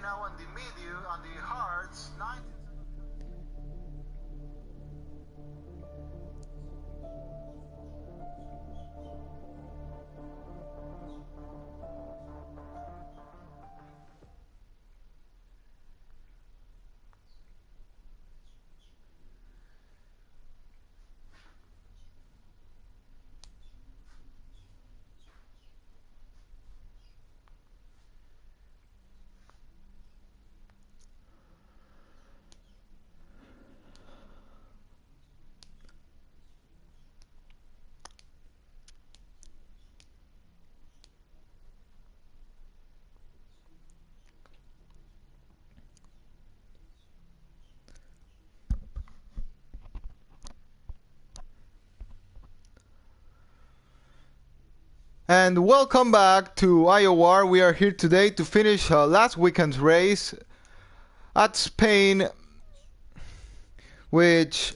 now on the medium, on the hards, 9. And welcome back to IOR. We are here today to finish last weekend's race at Spain, which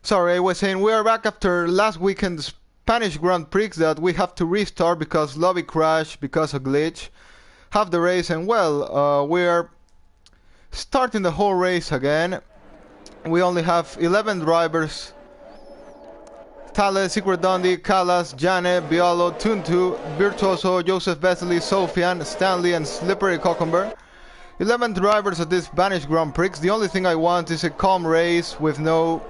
sorry, I was saying we are back after last weekend's Spanish Grand Prix that we have to restart because lobby crashed because of glitch. Half the race, and well, we are starting the whole race again. We only have 11 drivers. Thales, Secret Dundee, Callas, Janet, Biolo, Tuntu, Virtuoso, Joseph Vesely, Sofian, Stanley, and Slippery Cucumber. 11 drivers at this Spanish Grand Prix. The only thing I want is a calm race with no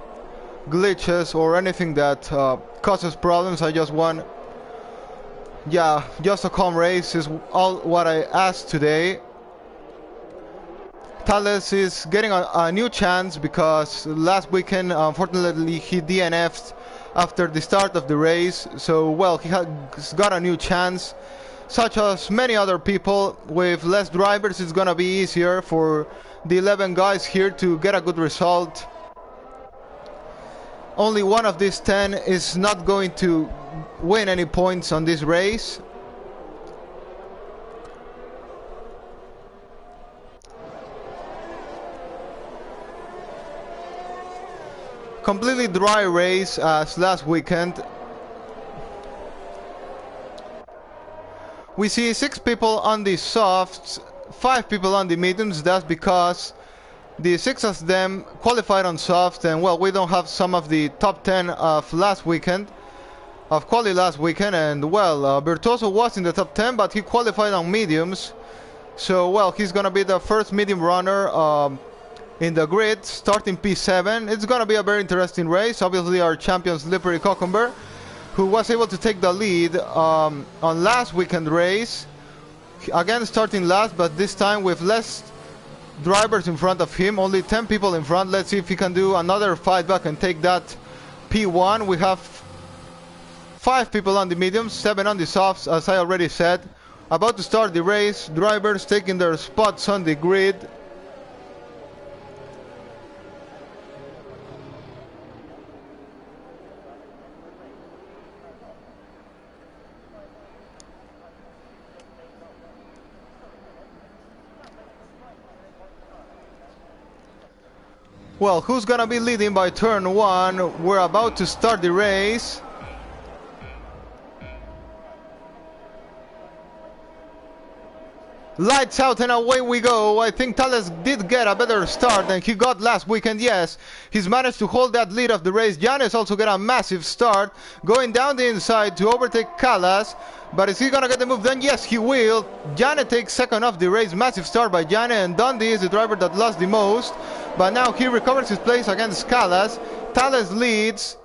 glitches or anything that causes problems. I just want, just a calm race is all what I asked today. Thales is getting a new chance because last weekend unfortunately he DNF'd after the start of the race, so well, he has got a new chance. Such as many other people, with less drivers it's gonna be easier for the 11 guys here to get a good result. Only one of these 10 is not going to win any points on this race. Completely dry race as last weekend. We see 6 people on the softs, 5 people on the mediums. That's because the 6 of them qualified on soft, and well, we don't have some of the top 10 of last weekend, of quali last weekend, and well, Virtuoso was in the top 10, but he qualified on mediums, so well, he's gonna be the first medium runner in the grid, starting P7. It's gonna be a very interesting race. Obviously our champion Slippery Cucumber, who was able to take the lead on last weekend race, again starting last, but this time with less drivers in front of him, only 10 people in front. Let's see if he can do another fight back and take that P1. We have 5 people on the mediums, 7 on the softs, as I already said. About to start the race, drivers taking their spots on the grid. Well, who's gonna be leading by turn 1? We're about to start the race. Lights out and away we go. I think Thales did get a better start than he got last weekend. Yes, he's managed to hold that lead of the race. Janes also got a massive start, going down the inside to overtake Callas. But is he gonna get the move done? Yes, he will. Janet takes second of the race. Massive start by Janet, and Dundee is the driver that lost the most. But now he recovers his place against Callas. Thales leads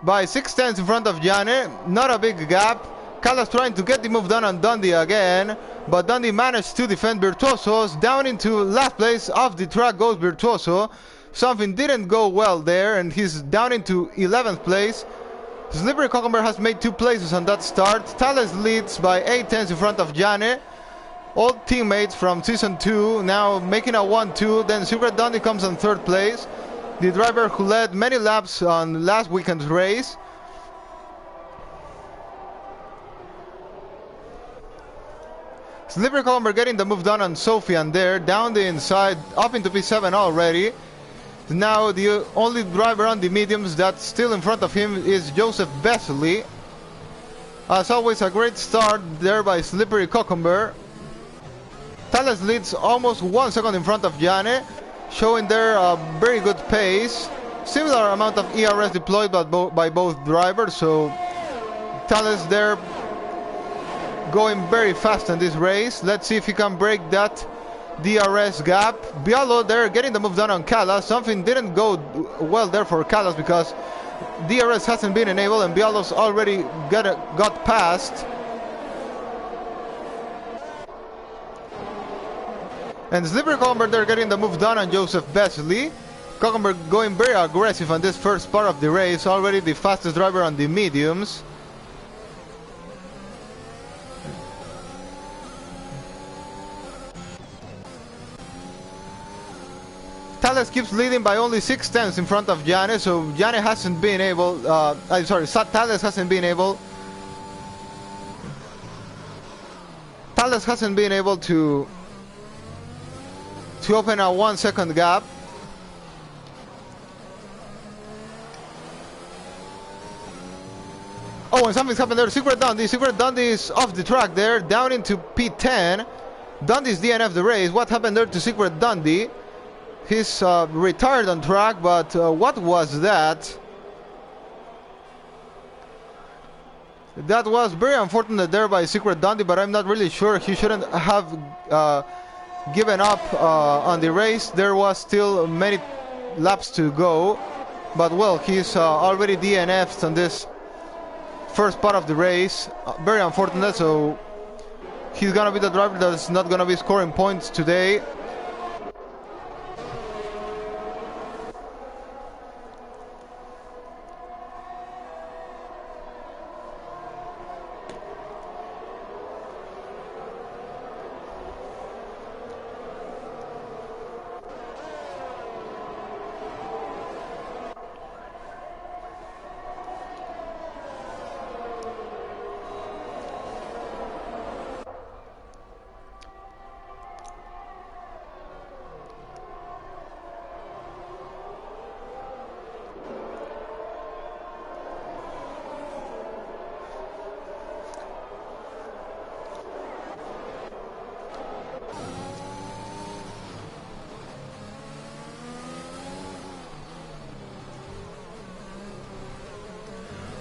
by 6 tenths in front of Janet. Not a big gap. Callas trying to get the move done on Dundee again, but Dundee managed to defend Virtuoso's. Down into last place of the track goes Virtuoso. Something didn't go well there, and he's down into 11th place. Slippery Cucumber has made 2 places on that start. Thales leads by 8 tenths in front of Janet. Old teammates from Season 2 now making a 1-2. Then Secret Dundee comes on 3rd place. the driver who led many laps on last weekend's race. Slippery Cucumber getting the move done on Sofian there, down the inside, up into P7 already. Now the only driver on the mediums that's still in front of him is Joseph Besley. As always, a great start there by Slippery Cucumber. Thales leads almost 1 second in front of Jane, showing there a very good pace. Similar amount of ERS deployed by both drivers, so Thales there going very fast in this race. Let's see if he can break that DRS gap. Bialo there getting the move done on Callas. Something didn't go well there for Callas because DRS hasn't been enabled and Bialo's already got past. And Slippery Cucumber there getting the move done on Joseph Besley. Cucumber going very aggressive on this first part of the race, already the fastest driver on the mediums. Thales keeps leading by only 6/10 in front of Jane, so Jane hasn't been able, Thales hasn't been able to open a 1 second gap. Oh, and something's happened there. Secret Dundee is off the track there, down into P10. Dundee's DNF the race. What happened there to Secret Dundee? He's retired on track, but what was that? That was very unfortunate there by Secret Dundee, but I'm not really sure. He shouldn't have given up on the race. There was still many laps to go, but well, he's already DNF'd on this first part of the race. Very unfortunate, so he's gonna be the driver that's not gonna be scoring points today.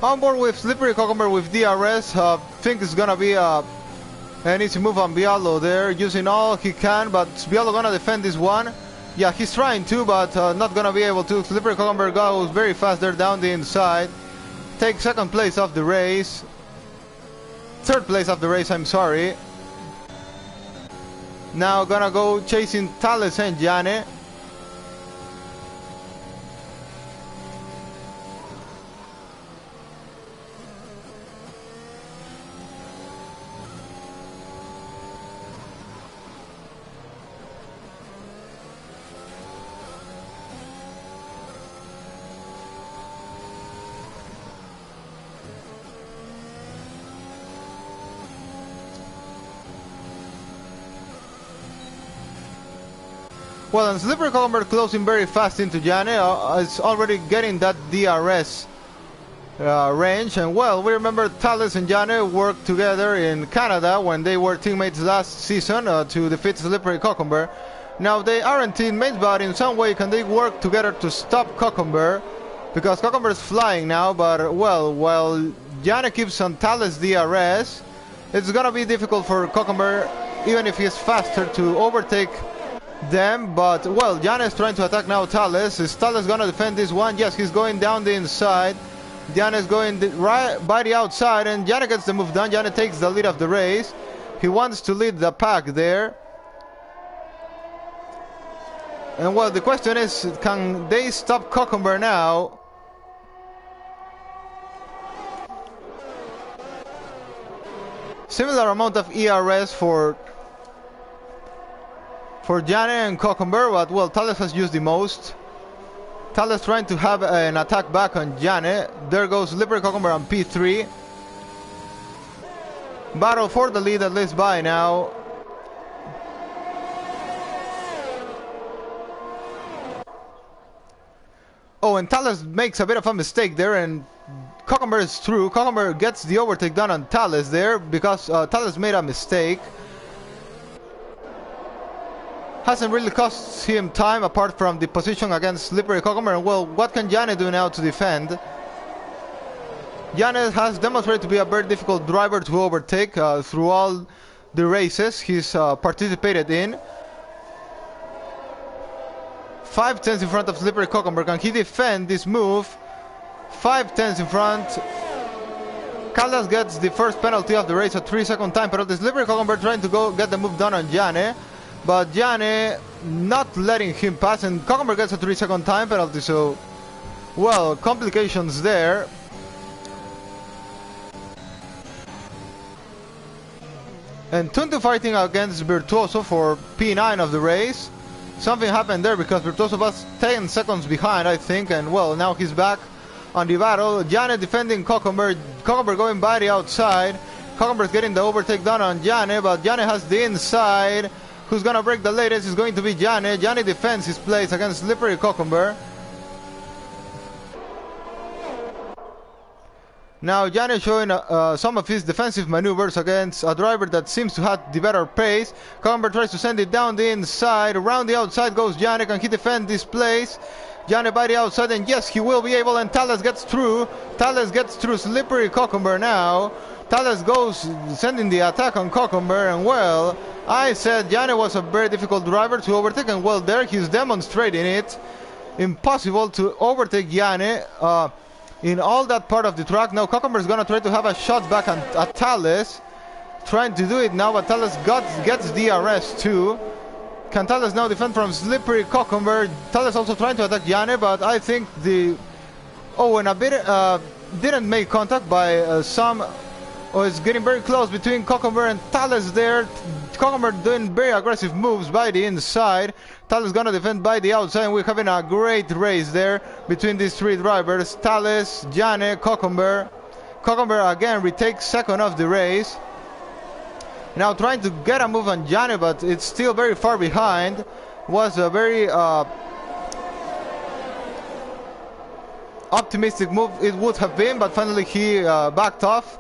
On board with Slippery Cucumber with DRS. Think it's gonna be an easy move on Bialo there, using all he can, but Bialo gonna defend this one. Yeah, he's trying to, but not gonna be able to. Slippery Cucumber goes very fast there down the inside. Takes second place of the race. Third place of the race, I'm sorry. Now gonna go chasing Thales and Jane. Well, and Slippery Cucumber closing very fast into Jane. It's already getting that DRS range. And well, we remember Thales and Jane worked together in Canada when they were teammates last season to defeat Slippery Cucumber. Now they aren't teammates, but in some way can they work together to stop Cucumber? Because Cucumber is flying now, but well, while Jane keeps on Thales DRS, it's gonna be difficult for Cucumber, even if he's faster, to overtake them. But well, Jane is trying to attack now Thales. Is Thales gonna defend this one? Yes, he's going down the inside. Jane is going right by the outside, and Jane gets the move done. Jane takes the lead of the race. He wants to lead the pack there. And well, the question is, can they stop Cucumber now? Similar amount of ERS for Jane and Cucumber, but well, Thales has used the most. Thales trying to have an attack back on Jane. There goes Slippery Cucumber on P3. Battle for the lead, at least by now. Oh, and Thales makes a bit of a mistake there, and Cucumber is through. Cucumber gets the overtake done on Thales there because Thales made a mistake. Hasn't really cost him time apart from the position against Slippery Cucumber. And well, what can Jane do now to defend? Jane has demonstrated to be a very difficult driver to overtake through all the races he's participated in. 5 tenths in front of Slippery Cucumber. Can he defend this move? 5 tenths in front. Caldas gets the first penalty of the race, a 3-second time penalty. Slippery Cucumber trying to go get the move done on Jane, but Jane not letting him pass, and Cucumber gets a 3-second time penalty. So, well, complications there. And Tuntu fighting against Virtuoso for P9 of the race. Something happened there because Virtuoso was 10 seconds behind, I think, and well, now he's back on the battle. Jane defending Cucumber. Cucumber going by the outside. Cucumber's getting the overtake done on Jane, but Jane has the inside. Who's gonna break the latest is going to be Jane. Jane defends his place against Slippery Cucumber. Now Jane showing some of his defensive maneuvers against a driver that seems to have the better pace. Cucumber tries to send it down the inside. Around the outside goes Jane. Can he defend this place? Jane by the outside, and yes, he will be able, and Thales gets through. Thales gets through Slippery Cucumber now. Thales goes sending the attack on Cucumber, and well, I said Jane was a very difficult driver to overtake, and well, there he's demonstrating it. Impossible to overtake Jane in all that part of the track. Now Cucumber is gonna try to have a shot back at Thales, trying to do it now, but Thales gets DRS too. Can Thales now defend from Slippery Cucumber? Thales also trying to attack Jane, but I think and a bit didn't make contact by some. Oh, it's getting very close between Cucumber and Thales there. Cucumber doing very aggressive moves by the inside. Thales gonna defend by the outside, and we're having a great race there between these three drivers. Thales, Jane, Cucumber. Cucumber again retakes second of the race. Now trying to get a move on Jane, but it's still very far behind. Was a very optimistic move it would have been, but finally he backed off.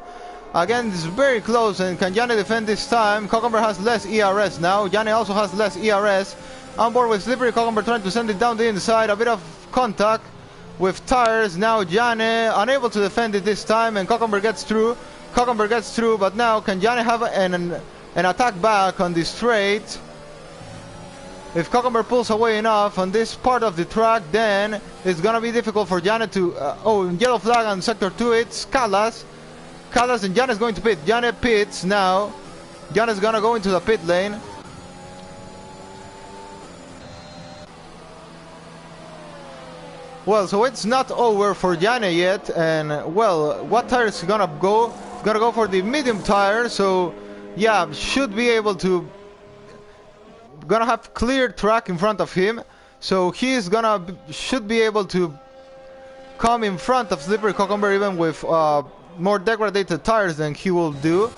Again, it's very close, and can Jane defend this time? Cucumber has less ERS now. Jane also has less ERS. On board with Slippery Cucumber trying to send it down the inside. A bit of contact with tires. Now Jane unable to defend it this time, and Cucumber gets through. Cucumber gets through, but now can Jane have an attack back on the straight? If Cucumber pulls away enough on this part of the track, then it's gonna be difficult for Jane to... yellow flag on sector 2, it's Caldas. Caldas, and Jane is going to pit. Jane pits now. Jane is gonna go into the pit lane. Well, so it's not over for Jane yet, and well, what tire is gonna go? It's gonna go for the medium tire, so yeah, should be able to gonna have clear track in front of him, so he's should be able to come in front of Slippery Cucumber even with more degraded tires than he will do.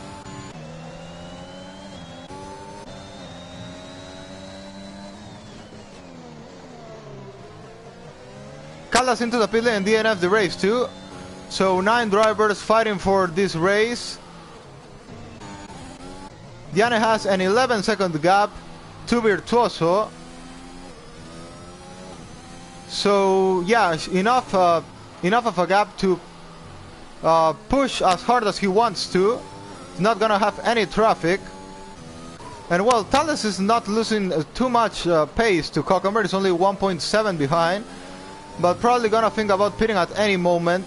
Caldas into the pit lane and DNF the race too. So 9 drivers fighting for this race. Jane has an 11-second gap to Virtuoso. So yeah, enough of a gap to push as hard as he wants to. He's not gonna have any traffic. And well, Thales is not losing too much pace to Cucumber. It's only 1.7 behind, but probably gonna think about pitting at any moment.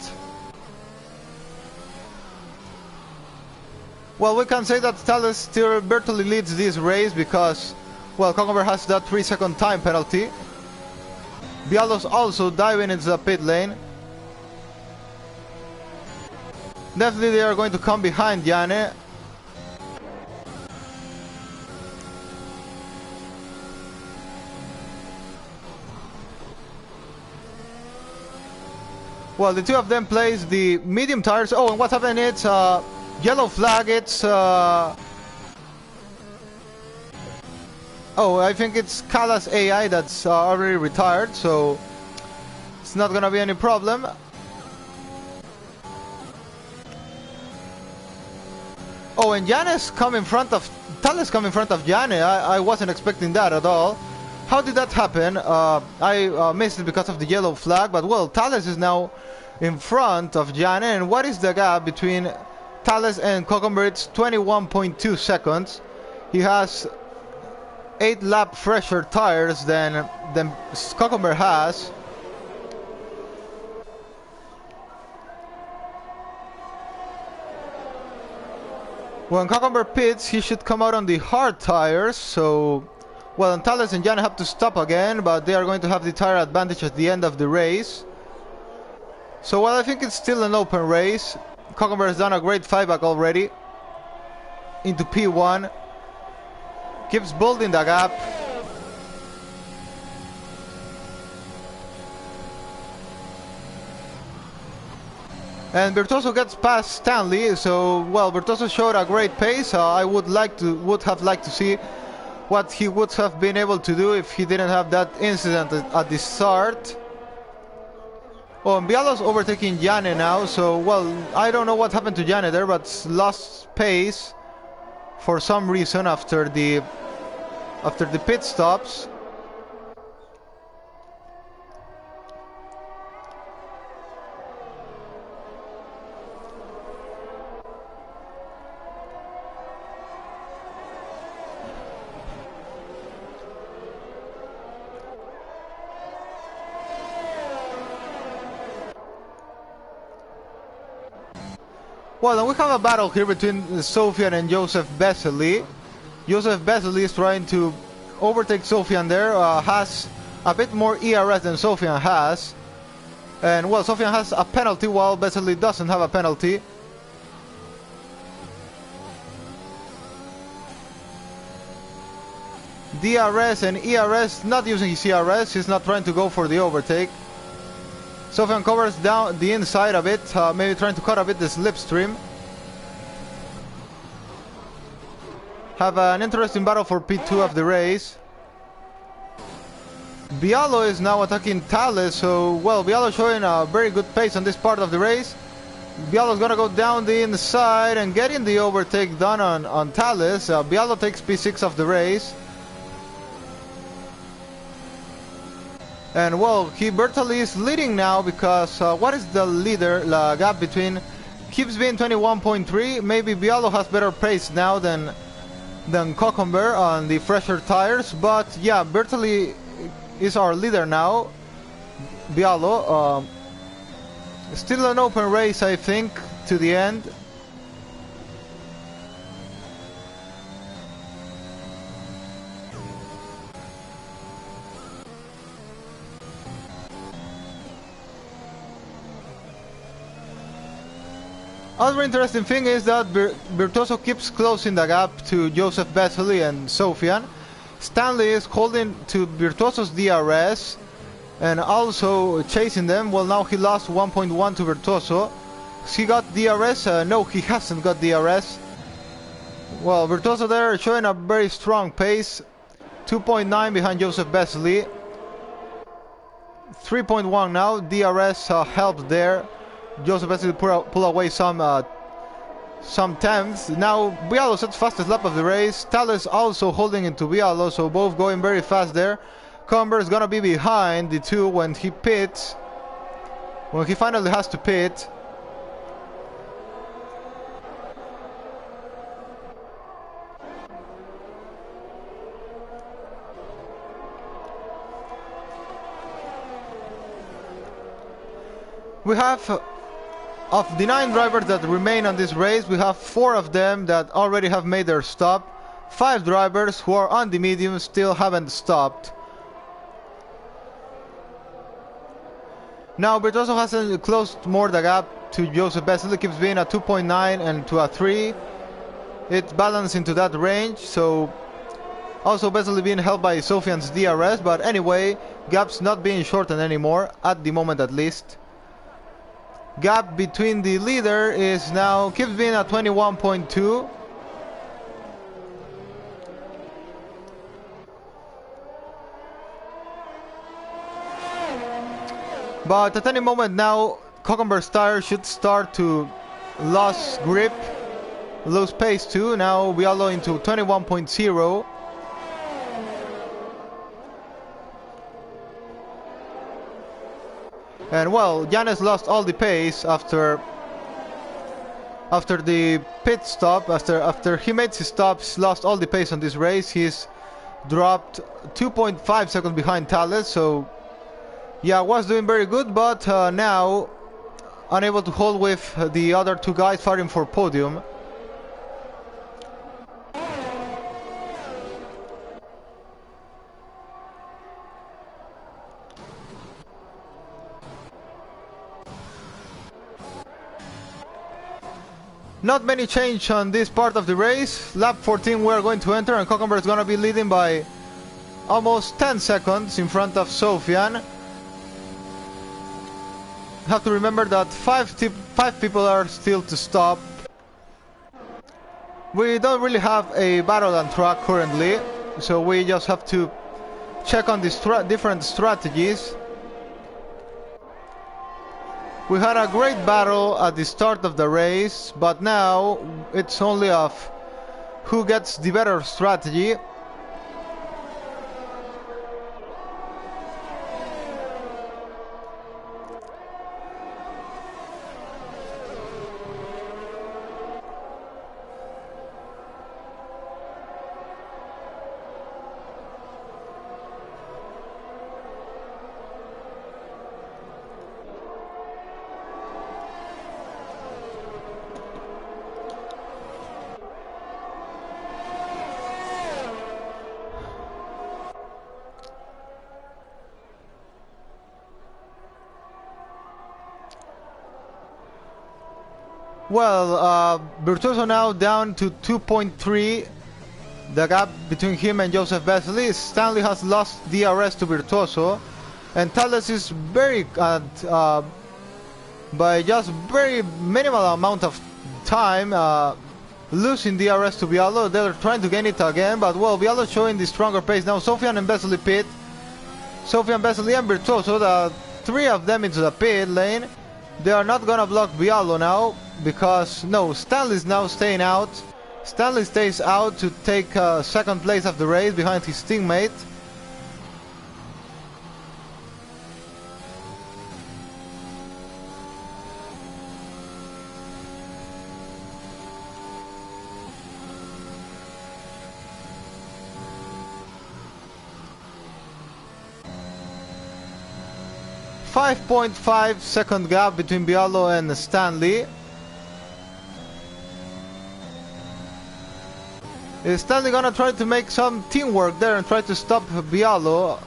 Well, we can say that Thales still virtually leads this race because, well, Cucumber has that 3-second time penalty. Bialdos also diving into the pit lane. Definitely they are going to come behind Jane. Well, the two of them place the medium tires. Oh, and what's happening? It's yellow flag. It's oh, I think it's Kala's AI that's already retired, so it's not gonna be any problem. Oh, and Jane's come in front of Thales. Come in front of Jane. I wasn't expecting that at all. How did that happen? I missed it because of the yellow flag, but well, Thales is now in front of Jane. And what is the gap between Thales and Cucumber? It's 21.2 seconds. He has 8 lap fresher tires than Cucumber has. When Cucumber pits, he should come out on the hard tires, so well, Thales and Jane have to stop again, but they are going to have the tire advantage at the end of the race. So well, I think it's still an open race. Cucumber has done a great fight back already into P1. Keeps building the gap. And Virtuoso gets past Stanley, so well, Virtuoso showed a great pace. I would have liked to see what he would have been able to do if he didn't have that incident at the start. Oh, and Bialo's overtaking Jane now, so well, I don't know what happened to Jane there, but lost pace for some reason after the pit stops. Well, and we have a battle here between Sofian and Joseph Vesely. Joseph Vesely is trying to overtake Sofian there, has a bit more ERS than Sofian has. And well, Sofian has a penalty while Vesely doesn't have a penalty. DRS and ERS not using his ERS, he's not trying to go for the overtake. Sofian covers down the inside a bit, maybe trying to cut a bit the slipstream. Have an interesting battle for P2 of the race. Bialo is now attacking Thales, so well, Bialo showing a very good pace on this part of the race. Bialo's gonna go down the inside and getting the overtake done on Thales. Bialo takes P6 of the race. And well, he virtually is leading now because what is the leader? The gap between keeps being 21.3. Maybe Bialo has better pace now than Cucumber on the fresher tires, but yeah, Bertoli is our leader now. Bialo, still an open race, I think, to the end. Other interesting thing is that Virtuoso keeps closing the gap to Joseph Vesely and Sofian. Stanley is holding to Virtuoso's DRS and also chasing them. Well, now he lost 1.1 to Virtuoso. He got DRS? No, he hasn't got DRS. Well, Virtuoso there showing a very strong pace. 2.9 behind Joseph Vesely. 3.1 now. DRS helped there. Joseph Vesely pull away some tenths. Now Bialo sets fastest lap of the race. Thales also holding into Bialo, so both going very fast there. Cucumber is gonna be behind the two when he pits. When he finally has to pit. We have of the 9 drivers that remain on this race, we have 4 of them that already have made their stop. 5 drivers who are on the medium still haven't stopped. Now Virtuoso has closed more the gap to Joseph Vesely, keeps being a 2.9 and to a 3. It's balanced into that range, so also Vesely being held by Sofian's DRS, but anyway, gaps not being shortened anymore, at the moment at least. Gap between the leader is now keeps being at 21.2. But at any moment now, Cockenberg's tire should start to lose grip, lose pace too. Now Bialo into 21.0. And well, Yanes lost all the pace after the pit stop. After he made his stops, lost all the pace on this race. He's dropped 2.5 seconds behind Thales, so yeah, was doing very good, but now unable to hold with the other two guys fighting for podium. Not many change on this part of the race. Lap 14 we're going to enter, and Cockenberg is going to be leading by almost 10 seconds in front of Sofian. Have to remember that five people are still to stop. We don't really have a battle on track currently, so we just have to check on the different strategies. We had a great battle at the start of the race, but now it's only of who gets the better strategy. 'Well, Virtuoso now down to 2.3. The gap between him and Joseph Vesely. Stanley has lost DRS to Virtuoso, and Thales is very by just very minimal amount of time losing DRS to Bialo. They're trying to gain it again, but well, Bialo showing the stronger pace now. Sofian and Vesely pit. Sofian, Vesely and Virtuoso, the three of them into the pit lane. They are not gonna block Bialo now, because no, Stanley is now staying out. Stanley stays out to take second place of the race behind his teammate. .5 second gap between Bialo and Stanley. Is Stanley gonna try to make some teamwork there and try to stop Bialo?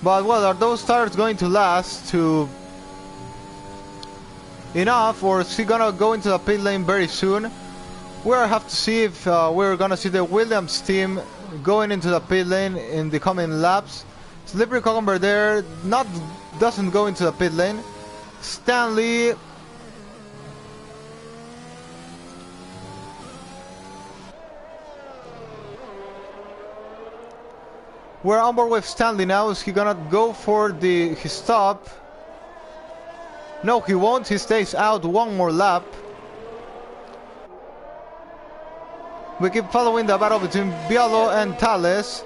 But well, are those tires going to last to enough, or is he gonna go into the pit lane very soon? We'll have to see if we're gonna see the Williams team going into the pit lane in the coming laps. Slippery Cockenberg there doesn't go into the pit lane. Stanley we're on board with Stanley now. Is he gonna go for his stop? No, he won't. He stays out one more lap. We keep following the battle between Bialo and Thales.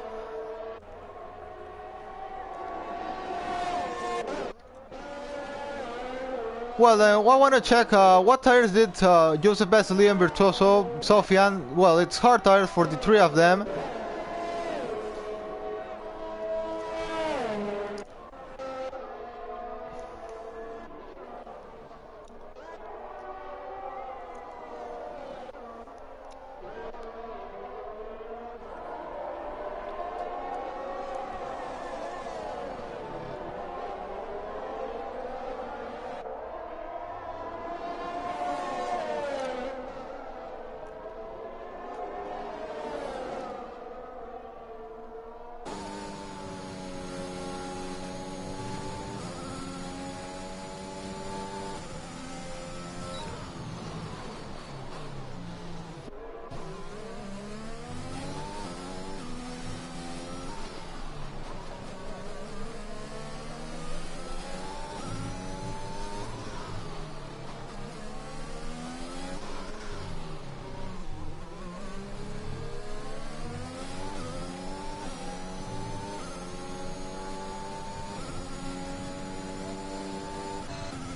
Well, I want to check what tires did Joseph Vesely and Virtuoso, Sofian. Well, it's hard tires for the three of them.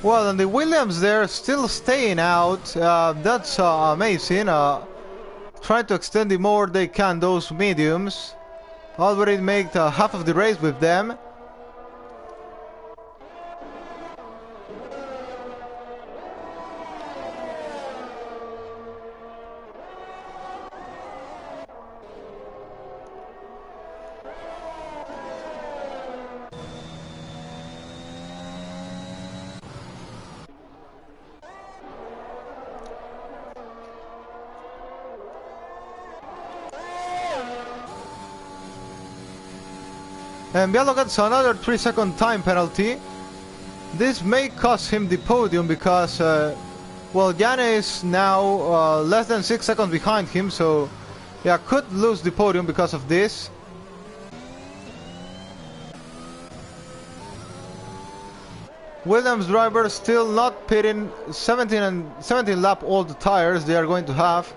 Well, and the Williams there still staying out. That's amazing. Trying to extend the more they can, those mediums. Already made half of the race with them. And Bialo gets another 3-second time penalty. This may cost him the podium because, well, Janne is now less than 6 seconds behind him, so yeah, could lose the podium because of this. Williams driver still not pitting. 17 lap all the tires they are going to have.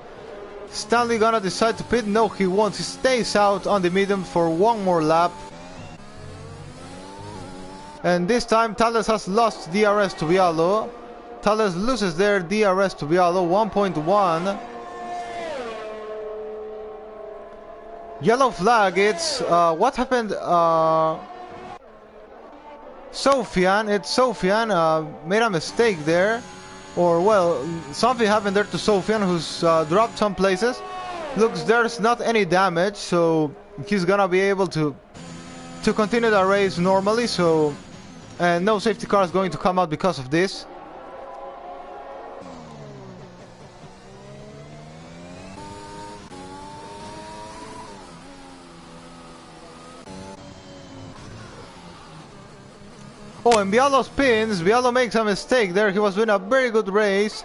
Stanley gonna decide to pit? No, he won't. He stays out on the medium for one more lap. And this time Thales has lost DRS to Bialo. Thales loses their DRS to Bialo, 1.1. Yellow flag, it's what happened? Sofian, it's Sofian made a mistake there. Or well, something happened there to Sofian, who's dropped some places. Looks there's not any damage, so he's gonna be able to continue the race normally, so and no safety car is going to come out because of this. Oh, and Bialo spins. Bialo makes a mistake there. He was doing a very good race.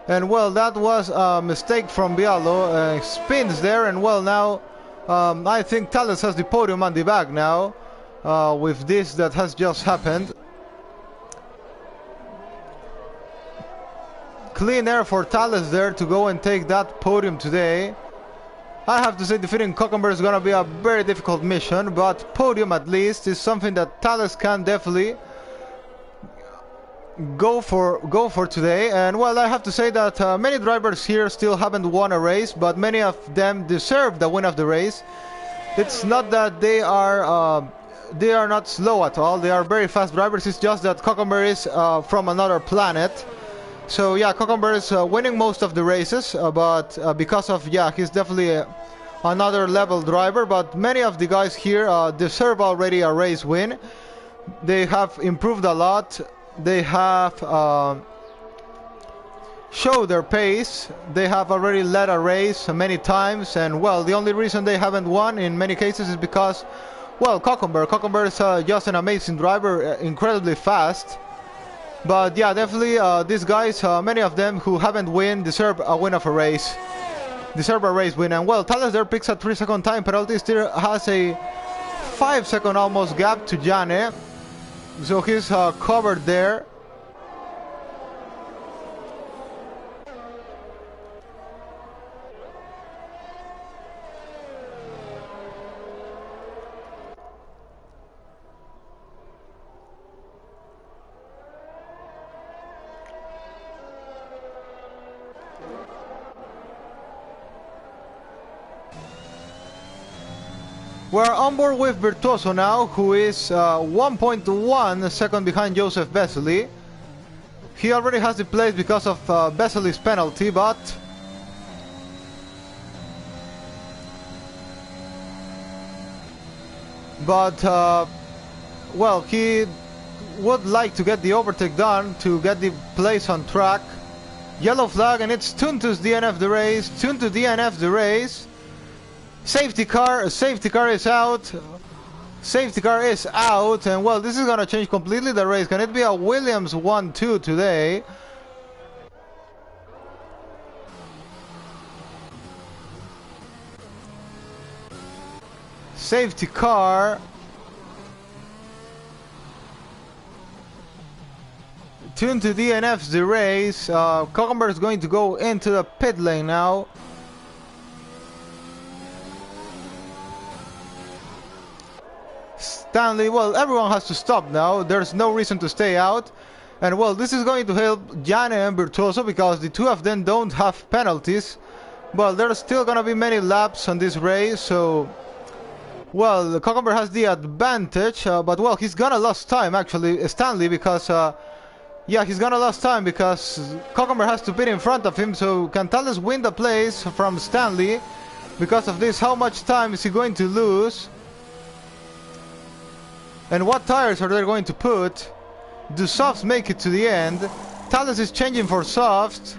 And well, that was a mistake from Bialo. Spins there, and well, now I think Thales has the podium on the back now. With this that has just happened. Clean air for Thales there to go and take that podium today. I have to say defeating Cockenberg is gonna be a very difficult mission, but podium at least is something that Thales can definitely go for today. And well, I have to say that many drivers here still haven't won a race, but many of them deserve the win of the race. It's not that they are not slow at all. They are very fast drivers. It's just that Cockenberg is from another planet. So yeah, Cockenberg is winning most of the races, but because of, yeah, he's definitely another level driver. But many of the guys here deserve already a race win. They have improved a lot. They have showed their pace. They have already led a race many times, and well, the only reason they haven't won in many cases is because, well, Cockenberg is just an amazing driver, incredibly fast. But yeah, definitely these guys, many of them who haven't won, deserve a win of a race. Deserve a race win. And well, Thales there picks a 3-second time penalty, still has a 5-second almost gap to Janne. So he's covered there. We're on board with Virtuoso now, who is 1.1 second behind Joseph Vesely. He already has the place because of Vesely's penalty, but well, he would like to get the overtake done to get the place on track. Yellow flag, and it's Tuntus DNF the race. Tuntus DNF the race. Safety car is out. Safety car is out, and well, this is gonna change completely the race. Can it be a Williams 1-2 today? Safety car. Tune to DNF's the race. Cockenberg is going to go into the pit lane now. Stanley, well, everyone has to stop now. There's no reason to stay out. And well, this is going to help Jane and Virtuoso because the two of them don't have penalties. Well, there's still gonna be many laps on this race, so well, Cucumber has the advantage, but well, he's gonna lose time actually, Stanley, because yeah, he's gonna lose time because Cucumber has to pit in front of him. So can Thales win the place from Stanley? Because of this, how much time is he going to lose? And what tires are they going to put? Do softs make it to the end? Thales is changing for softs.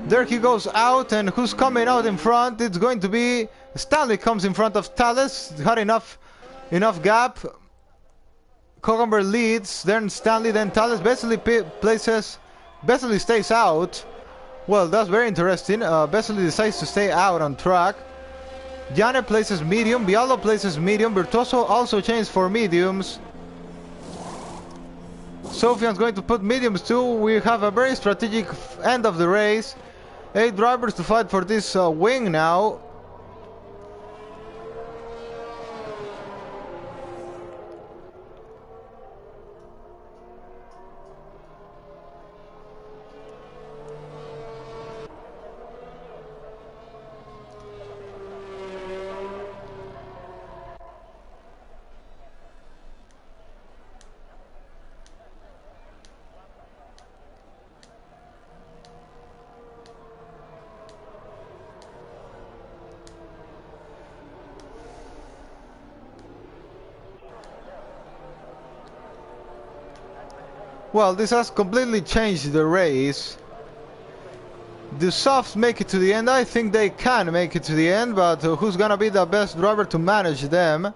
There he goes out, and who's coming out in front? It's going to be Stanley comes in front of Thales. Had enough gap. Cucumber leads, then Stanley, then Thales. Basically stays out. Well, that's very interesting. Basically decides to stay out on track. Jane places medium, Viallo places medium, Virtuoso also changed for mediums. Sofian's going to put mediums too. We have a very strategic end of the race. 8 drivers to fight for this wing now. Well, this has completely changed the race. The softs make it to the end. I think they can make it to the end, but who's gonna be the best driver to manage them?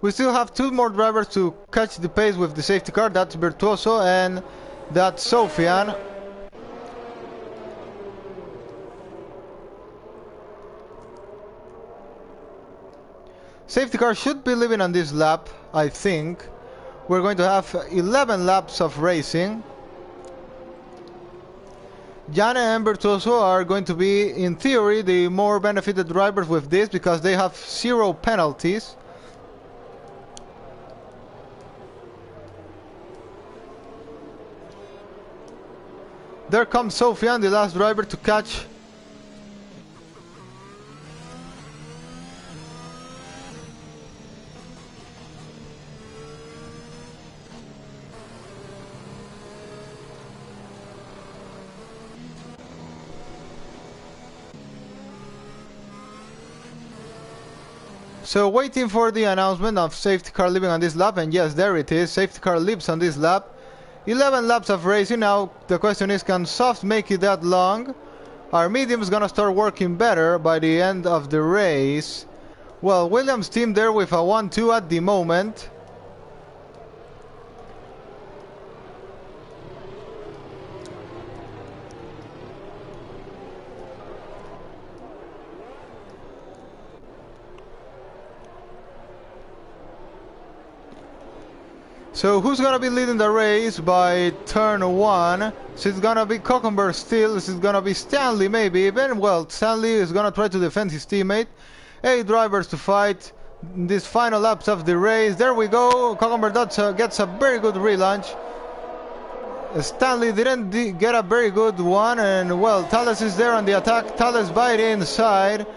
We still have 2 more drivers to catch the pace with the safety car. That's Virtuoso and that's Sofian. Safety car should be leaving on this lap, I think. We're going to have 11 laps of racing. Jane and Virtuoso are going to be, in theory, the more benefited drivers with this because they have 0 penalties. There comes Sofian, the last driver to catch. So waiting for the announcement of safety car leaving on this lap, and yes, there it is. Safety car leaves on this lap. 11 laps of racing. Now the question is, can softs make it that long? Are mediums gonna start working better by the end of the race? Well, Williams' team there with a 1-2 at the moment. So who's gonna be leading the race by turn 1? So it's gonna be Cucumber still. This is gonna be Stanley maybe even. Well, Stanley is gonna try to defend his teammate. 8 drivers to fight in these final laps of the race. There we go. Cucumber gets a very good relaunch. Stanley didn't get a very good one, and well, Thales is there on the attack. Thales by the inside.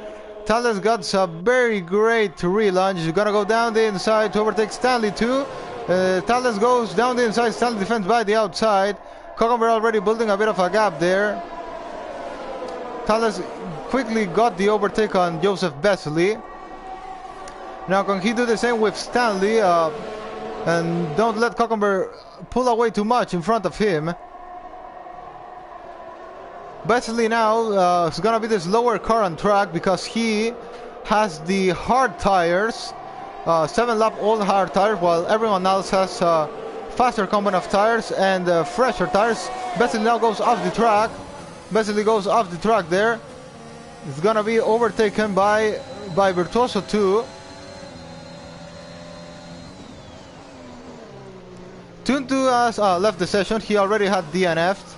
Thales got a very great relaunch. He's gonna go down the inside to overtake Stanley too. Thales goes down the inside, Stanley defends by the outside. Cucumber already building a bit of a gap there. Thales quickly got the overtake on Joseph Vesely. Now can he do the same with Stanley? And don't let Cucumber pull away too much in front of him. Basically now it's gonna be the slower car on track because he has the hard tires, 7-lap old hard tires, while everyone else has faster combine of tires and fresher tires. Basically now goes off the track. Basically goes off the track there. It's gonna be overtaken by Virtuoso too. Tuntu has left the session. He already had DNF'd.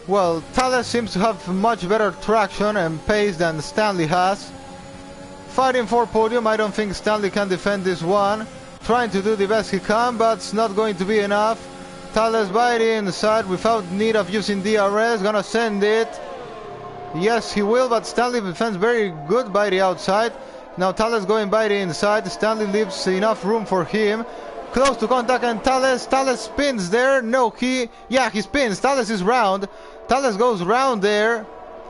Well, Thales seems to have much better traction and pace than Stanley has. Fighting for podium. I don't think Stanley can defend this one. Trying to do the best he can, but it's not going to be enough. Thales by the inside without need of using DRS. Gonna send it. Yes, he will, but Stanley defends very good by the outside. Now Thales going by the inside. Stanley leaves enough room for him. Close to contact, and Thales spins there. No, he spins. Thales is round. Thales goes round there,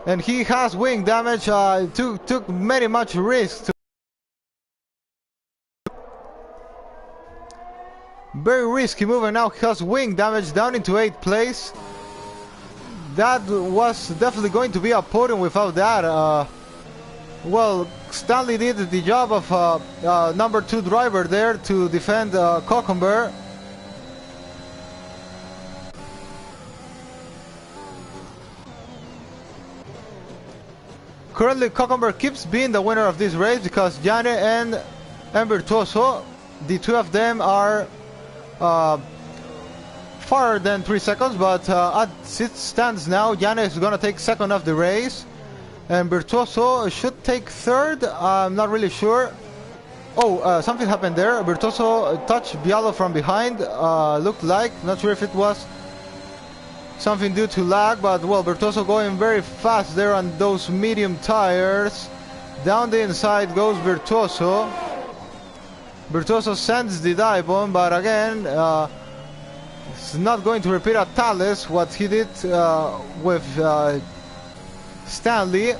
and he has wing damage. Took very much risk. Very risky move, and now he has wing damage down into 8th place. That was definitely going to be a podium without that. Well, Stanley did the job of number 2 driver there to defend Cocomber. Currently, Cocomber keeps being the winner of this race because Jane and Virtuoso, the two of them are farther than 3 seconds, but as it stands now, Jane is going to take second of the race. And Virtuoso should take third. I'm not really sure. Oh, something happened there. Virtuoso touched Bialo from behind. Looked like. Not sure if it was something due to lag, but well, Virtuoso going very fast there on those medium tires. Down the inside goes Virtuoso. Virtuoso sends the dive bomb, but again, it's not going to repeat at Thales what he did with Stanley.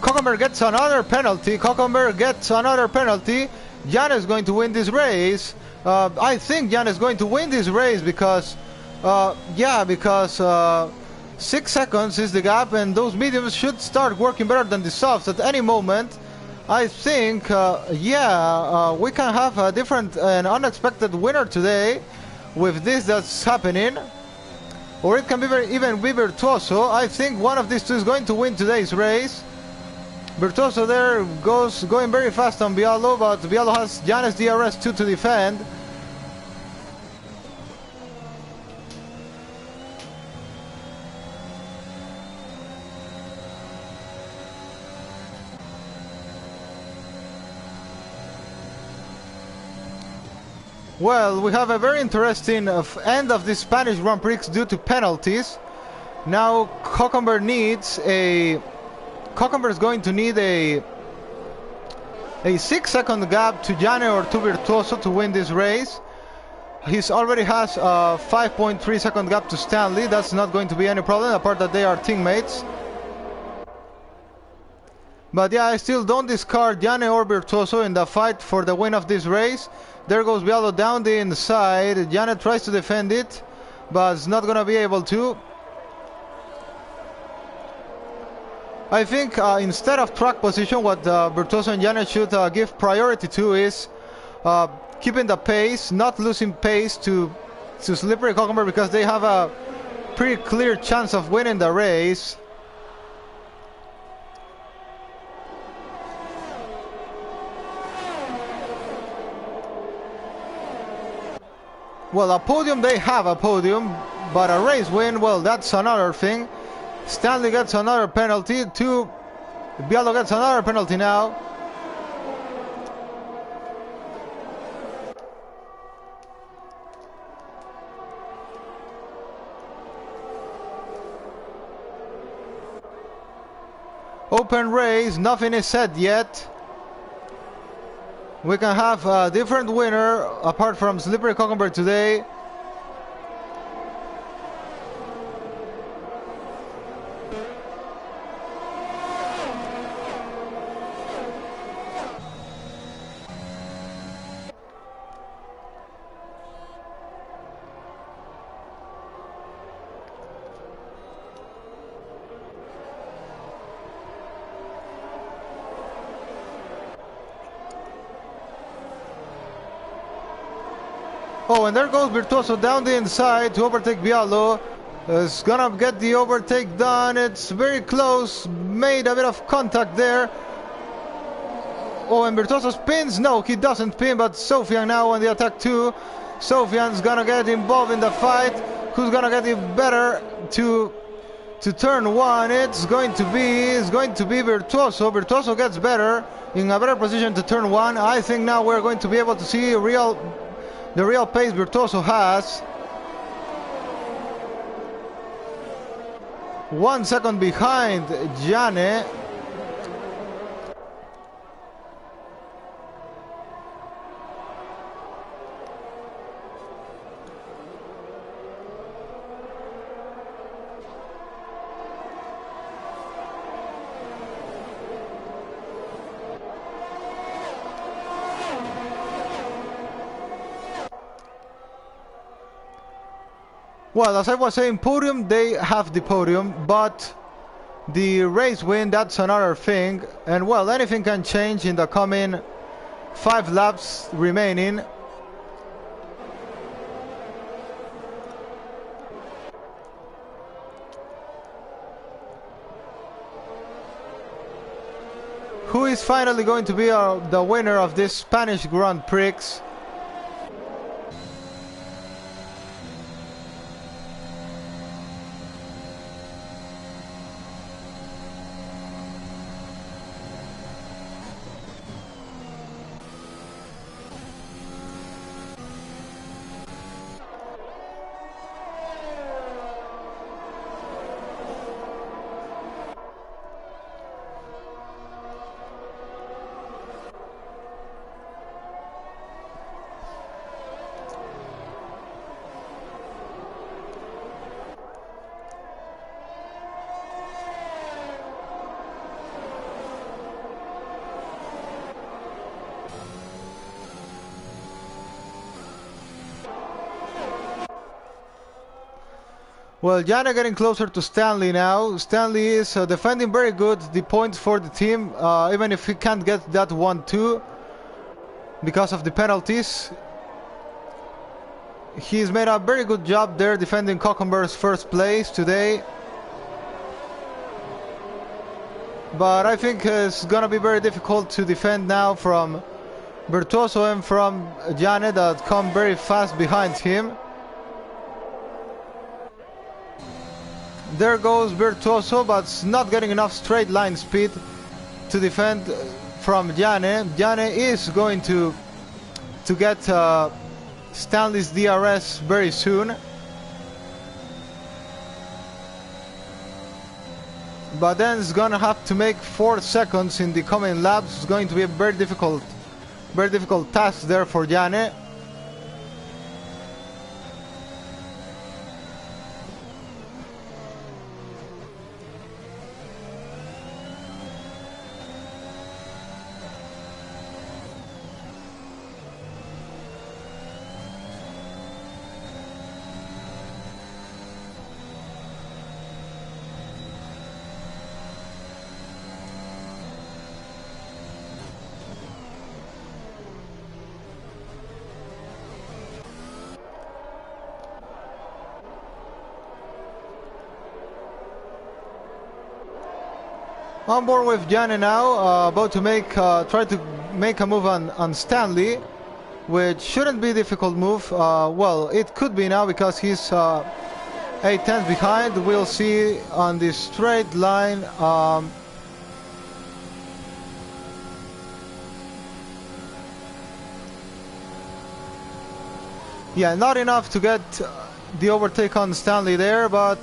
Cocomber gets another penalty. Jan is going to win this race. I think Jan is going to win this race because 6 seconds is the gap, and those mediums should start working better than the softs at any moment. I think, we can have a different and unexpected winner today with this that's happening. Or it can be even be Virtuoso. I think one of these two is going to win today's race. Virtuoso there going very fast on Bialo, but Bialo has Janus DRS2 to defend. Well, we have a very interesting end of the Spanish Grand Prix due to penalties. Now Cocomber is going to need a 6-second gap to Jane or to Virtuoso to win this race. He already has a 5.3 second gap to Stanley. That's not going to be any problem, apart that they are teammates. But yeah, I still don't discard Jane or Virtuoso in the fight for the win of this race. There goes Bialo down the inside. Jane tries to defend it, but is not going to be able to. I think instead of track position, what Virtuoso and Jane should give priority to is keeping the pace, not losing pace to Slippery Cocomber, because they have a pretty clear chance of winning the race. Well, a podium, they have a podium, but a race win, well, that's another thing. Stanley gets another penalty. Bialo gets another penalty now. Open race, nothing is set yet. We can have a different winner apart from Slippery Cucumber today. Oh, and there goes Virtuoso down the inside to overtake Viallo. Is gonna get the overtake done. It's very close. Made a bit of contact there. Oh, and Virtuoso spins. No, he doesn't spin, but Sofian now on the attack too. Sofian's gonna get involved in the fight. Who's gonna get it better to turn one? It's going to be Virtuoso. Virtuoso gets better, in a better position to turn one. I think now we're going to be able to see the real pace Virtuoso has. 1 second behind Jane. Well, as I was saying, podium, they have the podium, but the race win, that's another thing. And well, anything can change in the coming 5 laps remaining. Who is finally going to be the winner of this Spanish Grand Prix? Well, Jana getting closer to Stanley now. Stanley is defending very good the points for the team, even if he can't get that 1-2 because of the penalties. He's made a very good job there defending Cucumber's first place today. But I think it's gonna be very difficult to defend now from Virtuoso and from Jane that come very fast behind him. There goes Virtuoso, but not getting enough straight line speed to defend from Jane. Jane is going to get Stanley's DRS very soon. But then it's gonna have to make 4 seconds in the coming laps. It's going to be a very difficult task there for Jane. On board with Jane now, about to try to make a move on Stanley, which shouldn't be a difficult move. Well, it could be now because he's 8 tenths behind. We'll see on this straight line. Yeah, not enough to get the overtake on Stanley there, but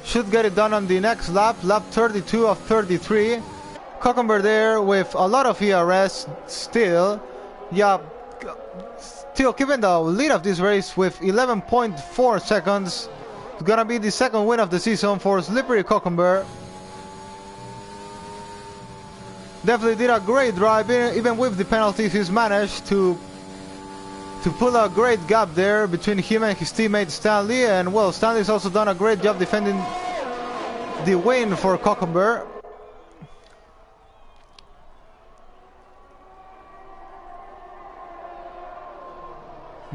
should get it done on the next lap, lap 32 of 33. Cucumber there with a lot of ERS still. Yeah, still keeping the lead of this race with 11.4 seconds. It's gonna be the second win of the season for Slippery Cucumber. Definitely did a great drive, even with the penalties. He's managed to pull a great gap there between him and his teammate Stanley, and well, Stanley's also done a great job defending the win for Cucumber.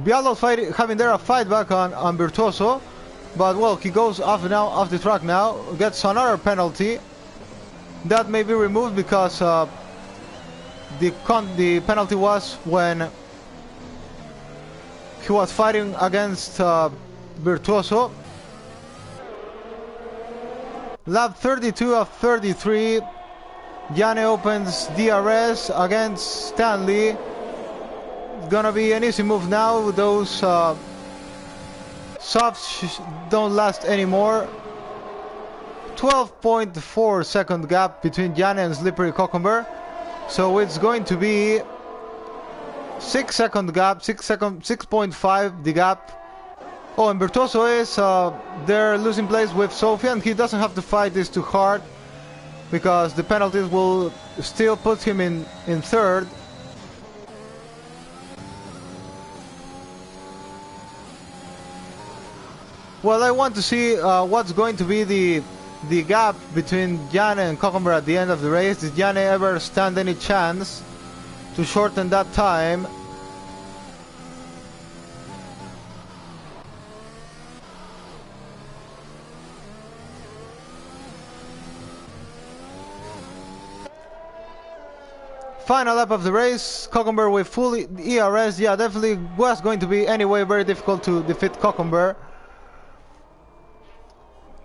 Bialo's having there a fight back on Virtuoso, but well, he goes off the track now, gets another penalty. That may be removed because the penalty was when he was fighting against Virtuoso. Lap 32 of 33. Jane opens DRS against Stanley. It's gonna be an easy move now. Those softs don't last anymore. 12.4 second gap between Jane and Slippery Cucumber. So it's going to be 6 second gap, 6.5 the gap. Oh, and Virtuoso is they're losing place with Sophie, and he doesn't have to fight this too hard because the penalties will still put him in third. Well, I want to see what's going to be the gap between Jane and Cucumber at the end of the race. Did Jane ever stand any chance to shorten that time? Final lap of the race, Cucumber with full ERS. Yeah, definitely was going to be anyway very difficult to defeat Cucumber.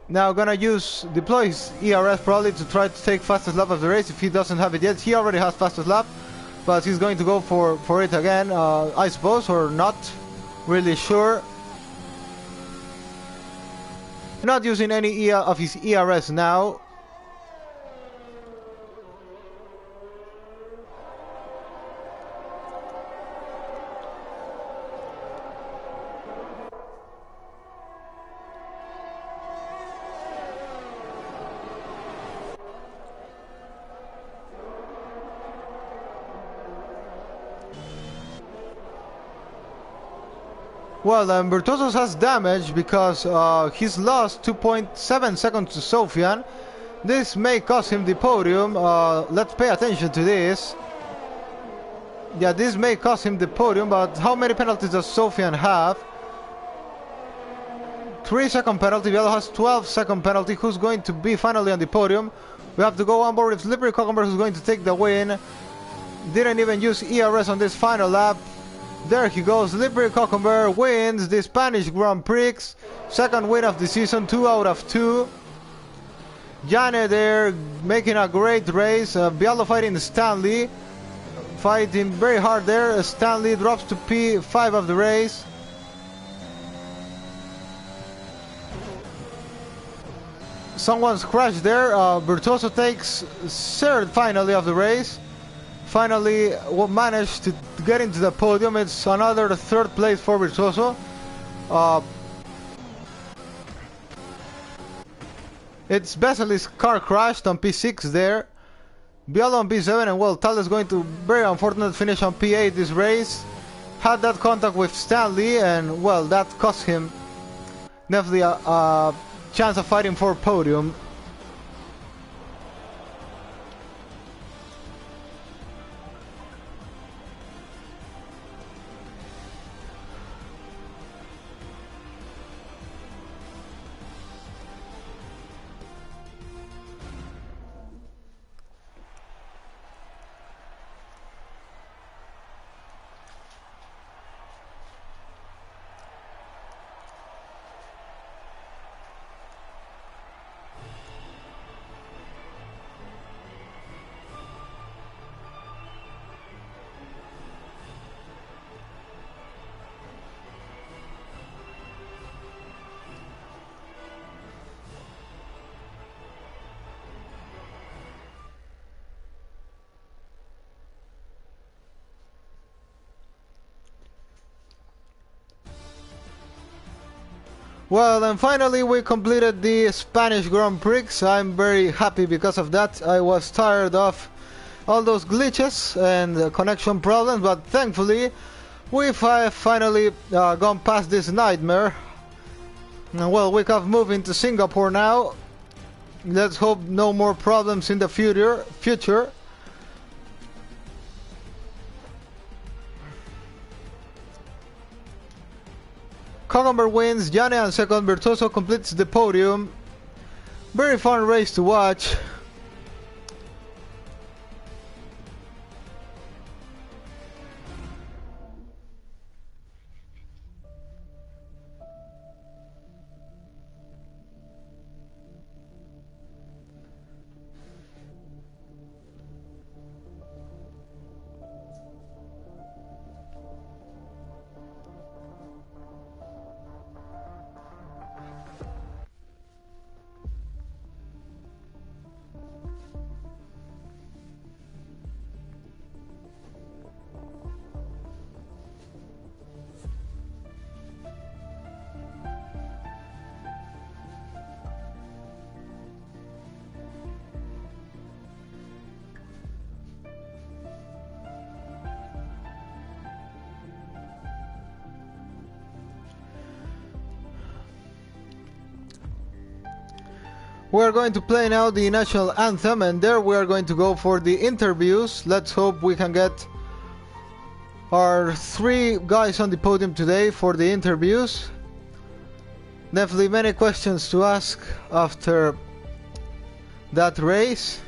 Now gonna deploy his ERS probably to try to take fastest lap of the race if he doesn't have it yet. He already has fastest lap, but he's going to go for it again, I suppose, or not really sure. Not using any of his ERS now. Well, Virtuoso has damage because he's lost 2.7 seconds to Sofian. This may cost him the podium. Let's pay attention to this. Yeah, this may cost him the podium, but how many penalties does Sofian have? 3-second penalty. Bialo has 12-second penalty. Who's going to be finally on the podium? We have to go on board with Slippery Cucumber, who's going to take the win. Didn't even use ERS on this final lap. There he goes. Slippery Cucumber wins the Spanish Grand Prix. Second win of the season, 2 out of 2. Jane there making a great race. Bialo fighting Stanley. Fighting very hard there. Stanley drops to P5 of the race. Someone's crashed there. Virtuoso takes third finally of the race. Finally managed to get into the podium. It's another third place for Virtuoso. It's Besley's car crashed on P6 there. Bialo on P7, and well, Tal is going to very unfortunate finish on P8 this race. Had that contact with Stanley, and well, that cost him definitely a chance of fighting for podium. Well, and finally we completed the Spanish Grand Prix. I'm very happy because of that. I was tired of all those glitches and connection problems, but thankfully we've finally gone past this nightmare. And well, we have moved into Singapore now. Let's hope no more problems in the future. Cucumber wins, Gianni on second, Virtuoso completes the podium. Very fun race to watch. We're going to play now the national anthem, and there we are going to go for the interviews. Let's hope we can get our 3 guys on the podium today for the interviews. Definitely many questions to ask after that race.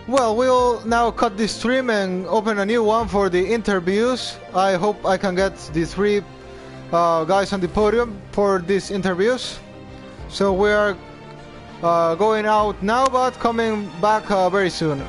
Well, we'll now cut this stream and open a new one for the interviews. I hope I can get the 3 guys on the podium for these interviews. So we are going out now, but coming back very soon.